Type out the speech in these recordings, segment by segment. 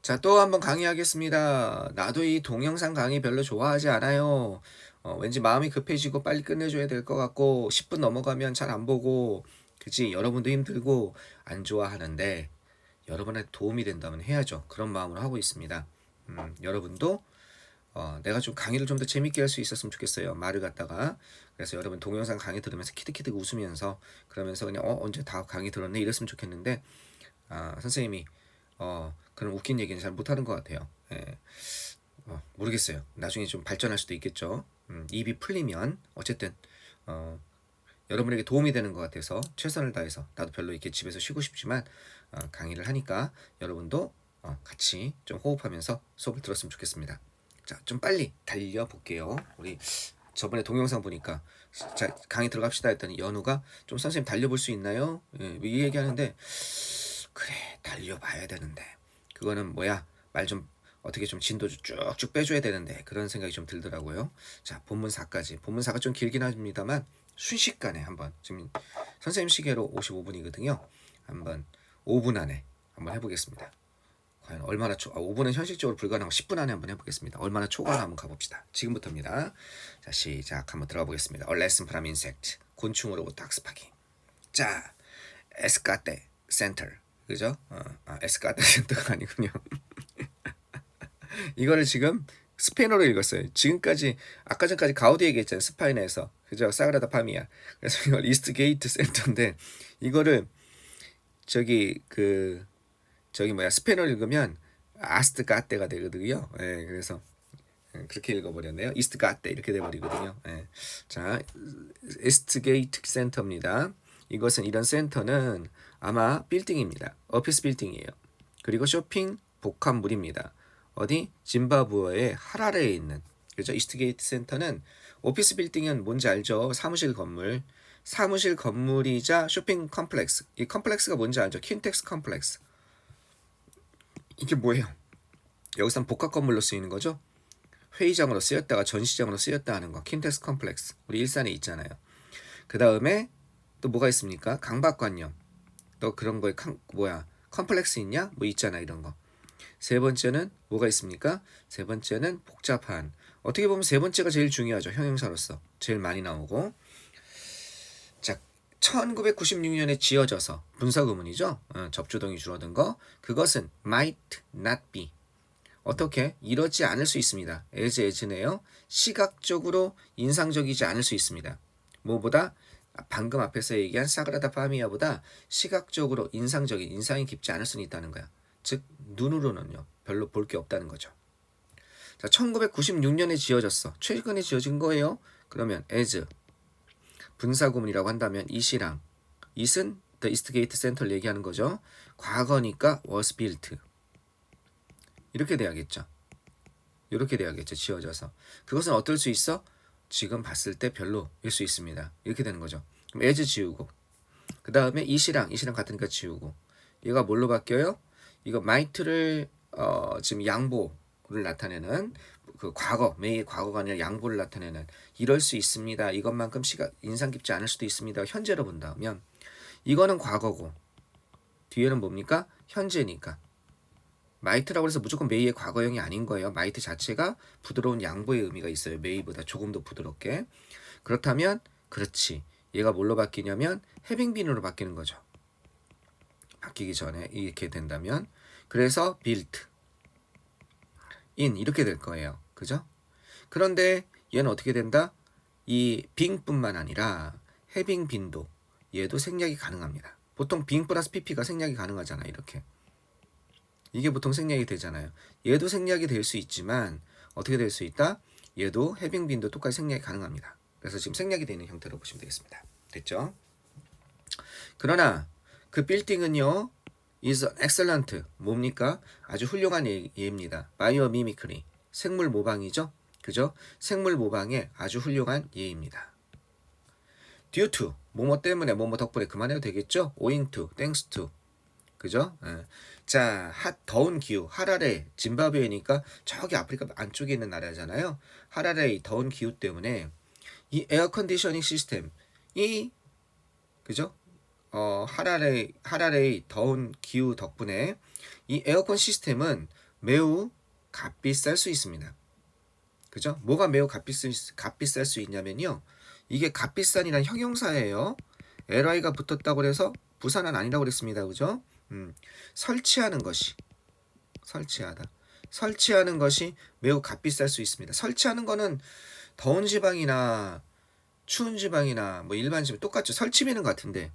자, 또 한번 강의하겠습니다. 나도 이 동영상 강의 별로 좋아하지 않아요. 왠지 마음이 급해지고 빨리 끝내줘야 될 것 같고 10분 넘어가면 잘 안 보고 그치? 여러분도 힘들고 안 좋아하는데 여러분한테 도움이 된다면 해야죠. 그런 마음으로 하고 있습니다. 여러분도 내가 좀 강의를 좀 더 재밌게 할 수 있었으면 좋겠어요. 말을 갖다가. 그래서 여러분 동영상 강의 들으면서 키득키득 웃으면서 그러면서 그냥 언제 다 강의 들었네 이랬으면 좋겠는데 선생님이 그런 웃긴 얘기는 잘 못하는 것 같아요. 예. 모르겠어요. 나중에 좀 발전할 수도 있겠죠. 입이 풀리면 어쨌든 여러분에게 도움이 되는 것 같아서 최선을 다해서 나도 별로 이렇게 집에서 쉬고 싶지만 강의를 하니까 여러분도 같이 좀 호흡하면서 수업을 들었으면 좋겠습니다. 자, 좀 빨리 달려볼게요. 우리 저번에 동영상 보니까 자, 강의 들어갑시다 했더니 연우가 좀 선생님 달려볼 수 있나요? 예, 이 얘기하는데 그래 달려봐야 되는데 그거는 뭐야 말 좀 어떻게 좀 진도 쭉쭉 빼줘야 되는데 그런 생각이 좀 들더라고요. 자, 본문사까지 본문사가 좀 길긴 합니다만 순식간에 한번 지금 선생님 시계로 55분이거든요. 한번 5분 안에 한번 해보겠습니다. 과연 얼마나 5분은 현실적으로 불가능하고 10분 안에 한번 해보겠습니다. 얼마나 초과나 한번 가봅시다. 지금부터입니다. 자, 시작 한번 들어가 보겠습니다. A lesson from insect. 곤충으로부터 학습하기. 자, 에스카테 센터. 그죠? 에스카테 센터가 아니군요. 이거를 지금 스페인어로 읽었어요. 지금까지 아까 전까지 가우디 얘기했잖아요. 스파인에서 그죠? 사그라다 파미아. 그래서 이걸 이스트 게이트 센터인데 이거를 저기 뭐야 스페인어로 읽으면 아스트 가테가 되거든요. 예, 그래서 그렇게 읽어버렸네요. 이스트 가테 이렇게 돼버리거든요. 예. 자, 이스트 게이트 센터입니다. 이것은 이런 센터는 아마 빌딩입니다. 오피스 빌딩이에요. 그리고 쇼핑 복합물입니다. 어디? 짐바브웨의 하라레에 있는 그죠? 이스트게이트 센터는 오피스 빌딩은 뭔지 알죠? 사무실 건물. 사무실 건물이자 쇼핑 컴플렉스. 이 컴플렉스가 뭔지 알죠? 킨텍스 컴플렉스. 이게 뭐예요? 여기서는 복합 건물로 쓰이는 거죠? 회의장으로 쓰였다가 전시장으로 쓰였다 하는 거. 킨텍스 컴플렉스. 우리 일산에 있잖아요. 그 다음에 또 뭐가 있습니까? 강박관념. 또 그런 거에 컴플렉스 있냐? 뭐 있잖아 이런 거. 세 번째는 뭐가 있습니까? 세 번째는 복잡한. 어떻게 보면 세 번째가 제일 중요하죠. 형용사로서. 제일 많이 나오고. 자, 1996년에 지어져서 분사구문이죠. 접주동이 줄어든 거. 그것은 might not be. 어떻게? 이러지 않을 수 있습니다. as네요. 시각적으로 인상적이지 않을 수 있습니다. 뭐보다? 방금 앞에서 얘기한 사그라다 파미아보다 시각적으로 인상적인 인상이 깊지 않을 수는 있다는 거야. 즉 눈으로는요 별로 볼 게 없다는 거죠. 자, 1996년에 지어졌어. 최근에 지어진 거예요. 그러면 as 분사구문이라고 한다면 it이랑 it은 the Eastgate Center를 얘기하는 거죠. 과거니까 was built 이렇게 돼야겠죠. 이렇게 돼야겠죠. 지어져서. 그것은 어떨 수 있어? 지금 봤을 때 별로일 수 있습니다. 이렇게 되는 거죠. 그럼 as 지우고 그 다음에 it이랑 같으니까 지우고 얘가 뭘로 바뀌어요? 이거 might를 지금 양보를 나타내는 그 과거, 매일 과거가 아니라 양보를 나타내는 이럴 수 있습니다. 이것만큼 인상 깊지 않을 수도 있습니다. 현재로 본다면 이거는 과거고 뒤에는 뭡니까? 현재니까 might라고 해서 무조건 may의 과거형이 아닌 거예요. might 자체가 부드러운 양보의 의미가 있어요. may보다 조금 더 부드럽게. 그렇다면 그렇지. 얘가 뭘로 바뀌냐면 having been으로 바뀌는 거죠. 바뀌기 전에 이렇게 된다면 그래서 built in 이렇게 될 거예요. 그죠? 그런데 얘는 어떻게 된다? 이 being뿐만 아니라 having been도 얘도 생략이 가능합니다. 보통 being 플러스 pp가 생략이 가능하잖아. 이렇게 이게 보통 생략이 되잖아요. 얘도 생략이 될 수 있지만 어떻게 될 수 있다? 얘도 having been도 똑같이 생략이 가능합니다. 그래서 지금 생략이 되는 형태로 보시면 되겠습니다. 됐죠? 그러나 그 빌딩은요 is excellent 뭡니까? 아주 훌륭한 예입니다. biomimicry 생물 모방이죠. 그죠? 생물 모방의 아주 훌륭한 예입니다. due to 뭐뭐 때문에 뭐뭐 덕분에 그만해도 되겠죠? owing to, thanks to 그죠? 자, 더운 기후 하라레 짐바브웨니까 저기 아프리카 안쪽에 있는 나라잖아요. 하라레의 더운 기후 때문에 이 에어 컨디셔닝 시스템 이 그죠? 하라레의 더운 기후 덕분에 이 에어컨 시스템은 매우 값비쌀 수 있습니다. 그죠? 뭐가 매우 값비쌀 수 있냐면요. 이게 값비싼이란 형용사예요. ly가 붙었다고 해서 부사는 아니라고 그랬습니다. 그죠? 설치하는 것이 설치하는 것이 매우 값비쌀 수 있습니다. 설치하는 거는 더운 지방이나 추운 지방이나 뭐 일반 지방 똑같죠. 설치비는 같은데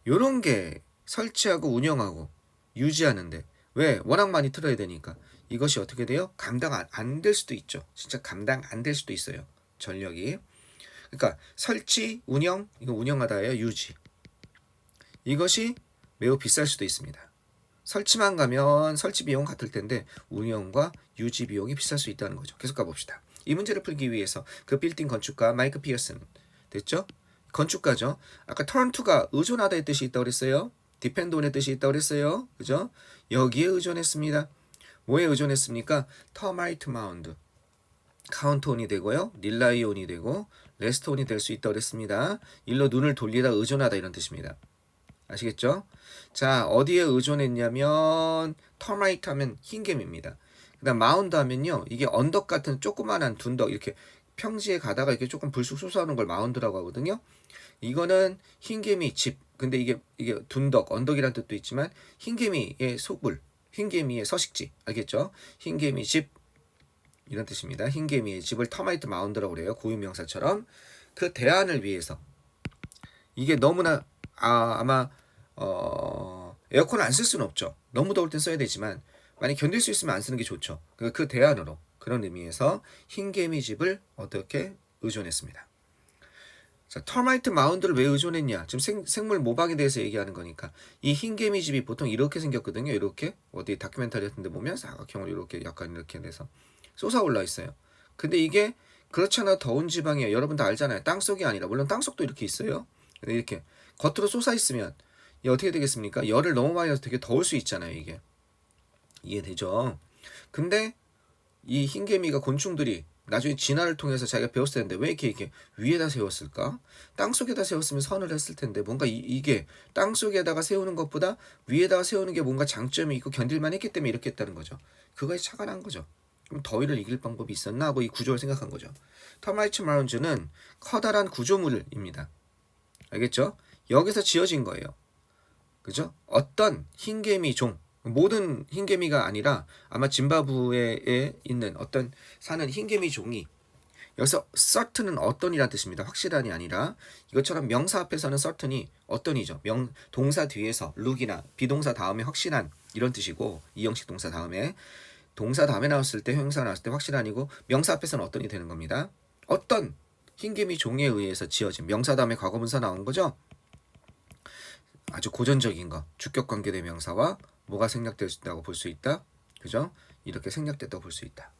요런 게 설치하고 운영하고 유지하는데 왜? 워낙 많이 틀어야 되니까 이것이 어떻게 돼요? 감당 안 될 수도 있죠. 진짜 감당 안 될 수도 있어요. 전력이. 그러니까 설치, 운영, 이거 운영하다예요. 유지. 이것이 매우 비쌀 수도 있습니다. 설치만 가면 설치 비용 같을 텐데 운영과 유지 비용이 비쌀 수 있다는 거죠. 계속 가봅시다. 이 문제를 풀기 위해서 그 빌딩 건축가 마이크 피어슨 됐죠? 건축가죠. 아까 turn to가 의존하다의 뜻이 있다고 그랬어요. depend on의 뜻이 있다고 그랬어요. 그죠? 여기에 의존했습니다. 뭐에 의존했습니까? termite mound. 카운트온이 되고요. 릴라이온이 되고 레스트온이 될 수 있다고 그랬습니다. 일로 눈을 돌리다 의존하다 이런 뜻입니다. 아시겠죠? 자, 어디에 의존했냐면 터마이트 하면 흰개미입니다. 그다음 마운드 하면요. 이게 언덕 같은 조그만한 둔덕 이렇게 평지에 가다가 이렇게 조금 불쑥 솟아오는 걸 마운드라고 하거든요. 이거는 흰개미 집. 근데 이게 둔덕, 언덕이란 뜻도 있지만 흰개미의 속물, 흰개미의 서식지. 알겠죠? 흰개미 집 이런 뜻입니다. 흰개미의 집을 터마이트 마운드라고 그래요. 고유명사처럼. 그 대안을 위해서 이게 너무나 아마 에어컨을 안 쓸 수는 없죠. 너무 더울 땐 써야 되지만 만약 견딜 수 있으면 안 쓰는 게 좋죠. 그 대안으로 그런 의미에서 흰개미 집을 어떻게 의존했습니다. 자, 터마이트 마운드를 왜 의존했냐? 지금 생물 모방에 대해서 얘기하는 거니까 이 흰개미 집이 보통 이렇게 생겼거든요. 이렇게 어디 다큐멘터리 같은 데 보면 사각형으로 이렇게 약간 이렇게 돼서 솟아올라 있어요. 근데 이게 그렇잖아 더운 지방이에요. 여러분 다 알잖아요. 땅속이 아니라 물론 땅속도 이렇게 있어요. 근데 이렇게 겉으로 솟아 있으면 이게 어떻게 되겠습니까? 열을 너무 많이 넣어서 되게 더울 수 있잖아요. 이게 이해되죠? 근데 이 흰개미가 곤충들이 나중에 진화를 통해서 자기가 배웠을 텐데 왜 이렇게 위에다 세웠을까? 땅속에다 세웠으면 선을 했을 텐데 뭔가 이게 땅속에다가 세우는 것보다 위에다가 세우는 게 뭔가 장점이 있고 견딜만 했기 때문에 이렇게 했다는 거죠. 그거에 차가 난 거죠. 그럼 더위를 이길 방법이 있었나 하고 이 구조를 생각한 거죠. 터마이트 마운드는 커다란 구조물입니다. 알겠죠? 여기서 지어진 거예요. 그죠? 어떤 흰개미 종, 모든 흰개미가 아니라 아마 짐바브웨에 있는 어떤 사는 흰개미 종이 여기서 certain은 어떤이란 뜻입니다. 확실한이 아니라 이것처럼 명사 앞에서는 certain이 어떤이죠. 동사 뒤에서 look이나 비동사 다음에 확실한 이런 뜻이고 이형식 동사 다음에 동사 다음에 나왔을 때 형용사 나왔을 때 확실한이고 명사 앞에서는 어떤이 되는 겁니다. 어떤 흰개미 종에 의해서 지어진 명사 다음에 과거분사 나온 거죠. 아주 고전적인 거 주격관계 대명사와 뭐가 생략됐다고 볼 수 있다. 그죠? 이렇게 생략됐다고 볼 수 있다.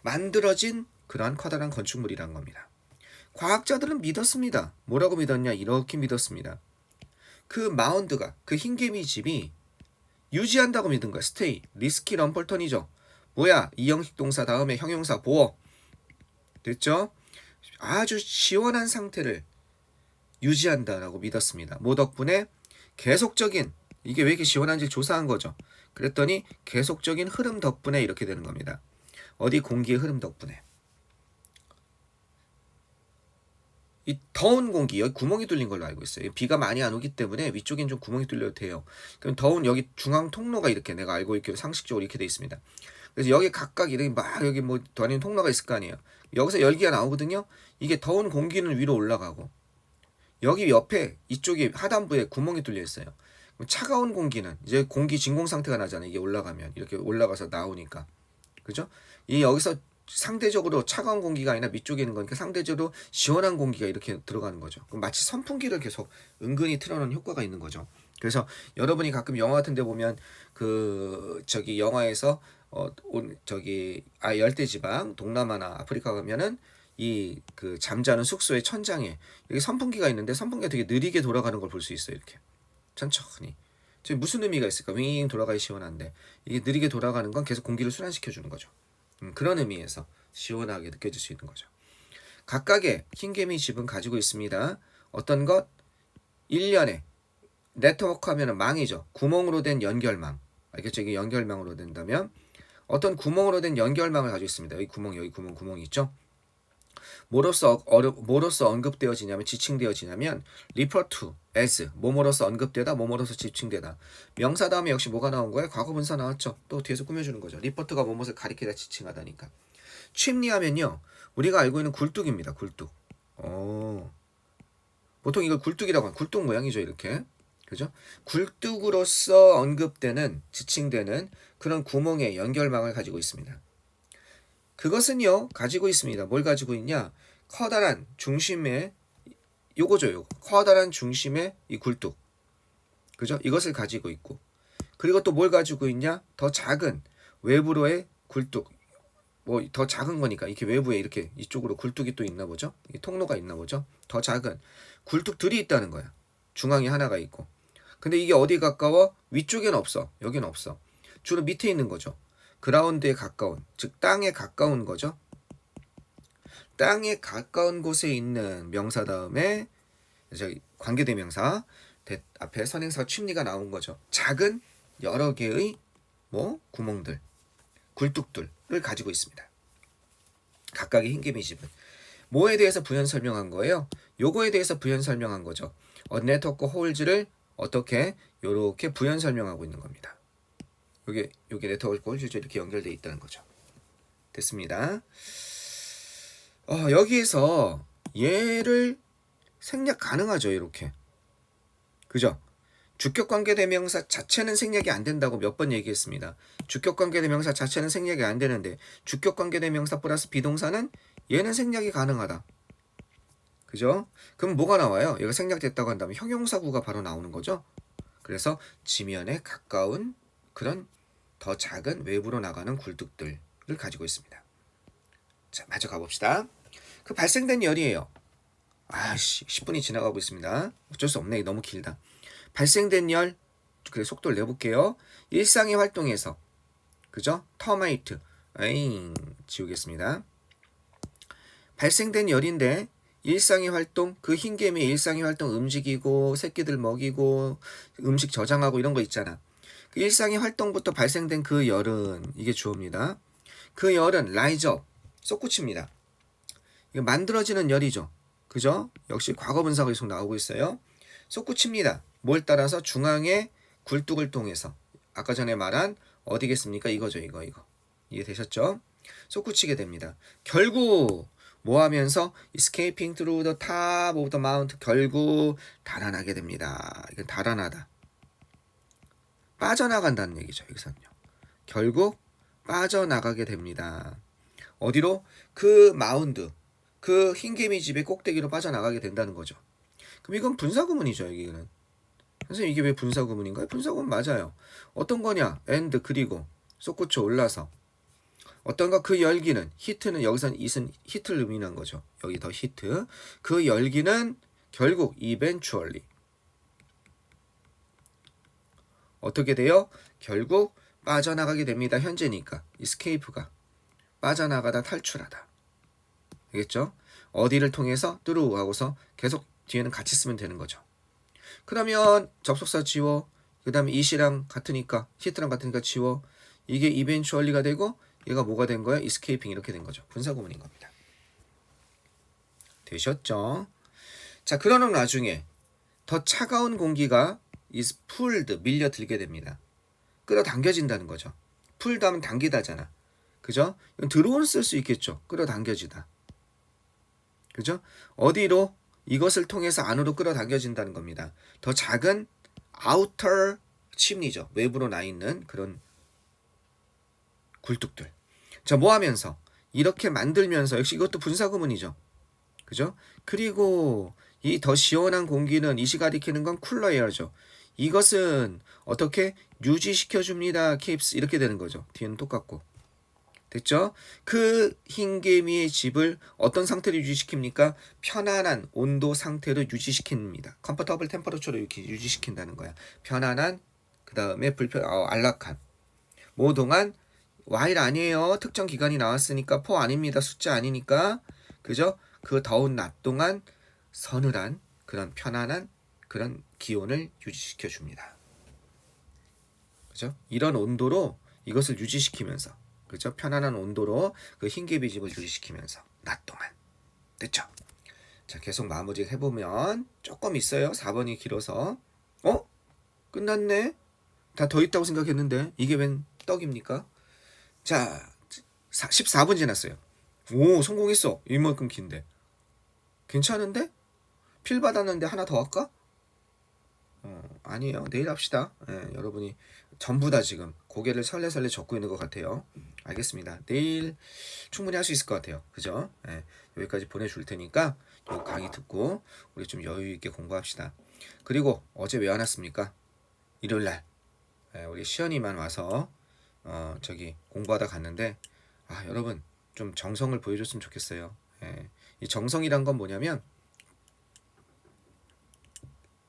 만들어진 그러한 커다란 건축물이란 겁니다. 과학자들은 믿었습니다. 뭐라고 믿었냐? 이렇게 믿었습니다. 그 마운드가 그 흰개미 집이 유지한다고 믿은 거야. 스테이, 리스키 럼펄턴이죠. 뭐야? 이형식 동사 다음에 형용사 보어. 됐죠? 아주 시원한 상태를 유지한다라고 믿었습니다. 뭐 덕분에 계속적인 이게 왜 이렇게 시원한지 조사한 거죠. 그랬더니 계속적인 흐름 덕분에 이렇게 되는 겁니다. 어디 공기의 흐름 덕분에. 이 더운 공기 여기 구멍이 뚫린 걸로 알고 있어요. 비가 많이 안 오기 때문에 위쪽엔 좀 구멍이 뚫려도 돼요. 그럼 더운 여기 중앙 통로가 이렇게 내가 알고 있기로 상식적으로 이렇게 돼 있습니다. 그래서 여기 각각 이렇게 막 여기 뭐 다니는 통로가 있을 거 아니에요. 여기서 열기가 나오거든요. 이게 더운 공기는 위로 올라가고 여기 옆에 이쪽에 하단부에 구멍이 뚫려 있어요. 차가운 공기는 이제 공기 진공 상태가 나잖아요. 이게 올라가면 이렇게 올라가서 나오니까 그죠? 이 여기서 상대적으로 차가운 공기가 아니라 밑쪽에 있는 거니까 상대적으로 시원한 공기가 이렇게 들어가는 거죠. 그럼 마치 선풍기를 계속 은근히 틀어놓은 효과가 있는 거죠. 그래서 여러분이 가끔 영화 같은 데 보면 그 저기 영화에서 열대지방 동남아나 아프리카 가면은 이 그 잠자는 숙소의 천장에 여기 선풍기가 있는데 선풍기가 되게 느리게 돌아가는 걸 볼 수 있어요. 이렇게 천천히. 지금 무슨 의미가 있을까? 윙 돌아가야 시원한데 이게 느리게 돌아가는 건 계속 공기를 순환시켜 주는 거죠. 그런 의미에서 시원하게 느껴질 수 있는 거죠. 각각의 흰개미 집은 가지고 있습니다. 어떤 것? 1년에 네트워크 하면 망이죠. 구멍으로 된 연결망. 알겠죠? 이게 연결망으로 된다면 어떤 구멍으로 된 연결망을 가지고 있습니다. 여기 구멍이 있죠. 뭐로서 언급되어지냐면 지칭되어지냐면 refer to as 뭐뭐로서 언급되다 뭐뭐로서 지칭되다. 명사 다음에 역시 뭐가 나온 거예요? 과거 분사 나왔죠. 또 뒤에서 꾸며주는 거죠. refer가 뭐뭐를 가리키다 지칭하다니까. chimney하면요 우리가 알고 있는 굴뚝입니다. 굴뚝. 보통 이걸 굴뚝이라고 하는 굴뚝 모양이죠. 이렇게. 그죠? 굴뚝으로서 언급되는 지칭되는 그런 구멍의 연결망을 가지고 있습니다. 그것은요 가지고 있습니다. 뭘 가지고 있냐? 커다란 중심의 요거죠. 커다란 중심의 이 굴뚝. 그죠? 이것을 가지고 있고 그리고 또 뭘 가지고 있냐? 더 작은 외부로의 굴뚝. 뭐 더 작은 거니까 이렇게 외부에 이렇게 이쪽으로 굴뚝이 또 있나 보죠. 이 통로가 있나 보죠. 더 작은 굴뚝들이 있다는 거야. 중앙에 하나가 있고. 근데 이게 어디 가까워? 위쪽에는 없어. 여기는 없어. 주로 밑에 있는 거죠. 그라운드에 가까운, 즉 땅에 가까운 거죠. 땅에 가까운 곳에 있는 명사 다음에 관계대명사 앞에 선행사 chimney가 나온 거죠. 작은 여러 개의 구멍들, 굴뚝들을 가지고 있습니다. 각각의 흰개미 집은 뭐에 대해서 부연 설명한 거예요? 요거에 대해서 부연 설명한 거죠. 네트워크 홀즈를 어떻게 요렇게 부연 설명하고 있는 겁니다. 요게 네트워크 홀즈죠. 이렇게 연결되어 있다는 거죠. 됐습니다. 여기에서 얘를 생략 가능하죠. 이렇게. 그죠? 주격관계대명사 자체는 생략이 안 된다고 몇 번 얘기했습니다. 주격관계대명사 자체는 생략이 안 되는데 주격관계대명사 플러스 비동사는 얘는 생략이 가능하다. 그죠? 그럼 뭐가 나와요? 얘가 생략됐다고 한다면 형용사구가 바로 나오는 거죠. 그래서 지면에 가까운 그런 더 작은 외부로 나가는 굴뚝들을 가지고 있습니다. 자, 마저 가봅시다. 그 발생된 열이에요. 10분이 지나가고 있습니다. 어쩔 수 없네. 너무 길다. 발생된 열, 그래 속도를 내볼게요. 일상의 활동에서, 그죠? 터마이트, 지우겠습니다. 발생된 열인데 일상의 활동, 그 흰개미의 일상의 활동 움직이고 새끼들 먹이고 음식 저장하고 이런 거 있잖아. 그 일상의 활동부터 발생된 그 열은 이게 주어입니다. 그 열은 라이즈업, 솟구칩니다. 이거 만들어지는 열이죠. 그죠? 역시 과거 분사가 계속 나오고 있어요. 솟구칩니다. 뭘 따라서? 중앙의 굴뚝을 통해서. 아까 전에 말한 어디겠습니까? 이거죠. 이거. 이해되셨죠? 솟구치게 됩니다. 결국 뭐 하면서 escaping through the top of the mount 결국 달아나게 됩니다. 이건 달아나다. 빠져나간다는 얘기죠. 여기서는요. 결국 빠져나가게 됩니다. 어디로? 그 마운드, 그 흰개미 집의 꼭대기로 빠져나가게 된다는 거죠. 그럼 이건 분사구문이죠. 여기는. 선생님 이게 왜 분사구문인가요? 분사구문 맞아요. 어떤 거냐? and 그리고 솟구쳐 올라서 어떤가 그 열기는 히트는 여기선 이은 히트를 의미하는 거죠. 여기 더 히트. 그 열기는 결국 eventually 어떻게 돼요? 결국 빠져나가게 됩니다. 현재니까 escape가 빠져나가다 탈출하다. 알겠죠? 어디를 통해서 through 하고서 계속 뒤에는 같이 쓰면 되는 거죠. 그러면 접속사 지워. 그 다음에 it랑 같으니까 히트랑 같으니까 지워. 이게 eventually가 되고 얘가 뭐가 된 거야? escaping 이렇게 된 거죠. 분사구문인 겁니다. 되셨죠? 자, 그러는 와중에 더 차가운 공기가 is pulled 밀려들게 됩니다. 끌어당겨진다는 거죠. pulled 하면 당기다잖아. 그죠? 이건 들어온 쓸 수 있겠죠. 끌어당겨지다. 그죠? 어디로? 이것을 통해서 안으로 끌어당겨진다는 겁니다. 더 작은 outer chimney죠. 외부로 나 있는 그런 굴뚝들. 자, 뭐 하면서? 이렇게 만들면서 역시 이것도 분사구문이죠. 그죠? 그리고 이 더 시원한 공기는 이시 가리키는 건 쿨러 에어죠. 이것은 어떻게 유지시켜줍니다. keeps 이렇게 되는 거죠. 뒤에는 똑같고. 됐죠? 그 흰개미의 집을 어떤 상태로 유지시킵니까? 편안한 온도 상태로 유지시킵니다. comfortable temperature로 이렇게 유지시킨다는 거야. 편안한, 그 다음에 안락한. 뭐 동안 while 아니에요. 특정 기간이 나왔으니까 for 아닙니다. 숫자 아니니까. 그죠? 그 더운 낮 동안 서늘한 그런 편안한 그런 기온을 유지시켜 줍니다. 그죠? 이런 온도로 이것을 유지시키면서 그죠? 편안한 온도로 그 흰개 비집을 유지시키면서 낮 동안. 됐죠? 자, 계속 마무리 해보면 조금 있어요. 4번이 길어서. 끝났네? 다 더 있다고 생각했는데 이게 웬 떡입니까? 자, 14분 지났어요. 오, 성공했어. 이만큼 긴데. 괜찮은데? 필 받았는데 하나 더 할까? 아니에요. 내일 합시다. 여러분이 전부 다 지금 고개를 설레설레 젓고 있는 것 같아요. 알겠습니다. 내일 충분히 할 수 있을 것 같아요. 그죠? 여기까지 보내줄 테니까 요 강의 듣고 우리 좀 여유 있게 공부합시다. 그리고 어제 왜 안 왔습니까? 일요일날 우리 시연이만 와서 저기 공부하다 갔는데 여러분 좀 정성을 보여줬으면 좋겠어요. 이 정성이란 건 뭐냐면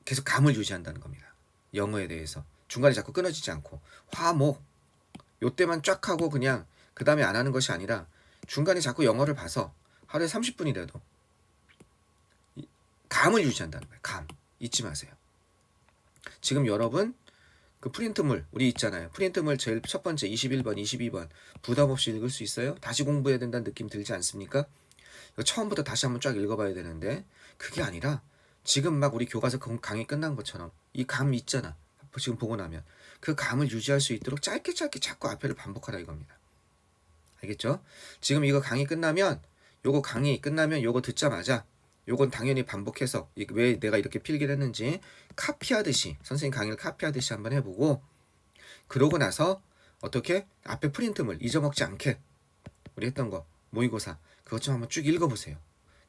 계속 감을 유지한다는 겁니다. 영어에 대해서 중간에 자꾸 끊어지지 않고 화목 요때만 쫙 하고 그냥 그 다음에 안 하는 것이 아니라 중간에 자꾸 영어를 봐서 하루에 30분이라도 감을 유지한다는 거예요. 감 잊지 마세요. 지금 여러분 그 프린트물 우리 있잖아요. 프린트물 제일 첫 번째 21번 22번 부담 없이 읽을 수 있어요? 다시 공부해야 된다는 느낌 들지 않습니까? 이거 처음부터 다시 한번 쫙 읽어봐야 되는데 그게 아니라 지금 막 우리 교과서 강의 끝난 것처럼 이 감 있잖아. 지금 보고 나면 그 감을 유지할 수 있도록 짧게 자꾸 앞에를 반복하라 이겁니다. 알겠죠? 지금 이거 강의 끝나면 요거 강의 끝나면 요거 듣자마자 요건 당연히 반복해서 왜 내가 이렇게 필기를 했는지 카피하듯이 선생님 강의를 카피하듯이 한번 해보고 그러고 나서 어떻게 앞에 프린트물 잊어먹지 않게 우리 했던 거 모의고사 그것 좀 한번 쭉 읽어보세요.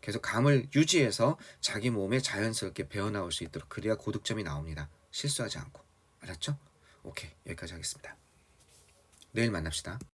계속 감을 유지해서 자기 몸에 자연스럽게 배어나올 수 있도록 그래야 고득점이 나옵니다. 실수하지 않고. 알았죠? 오케이, 여기까지 하겠습니다. 내일 만납시다.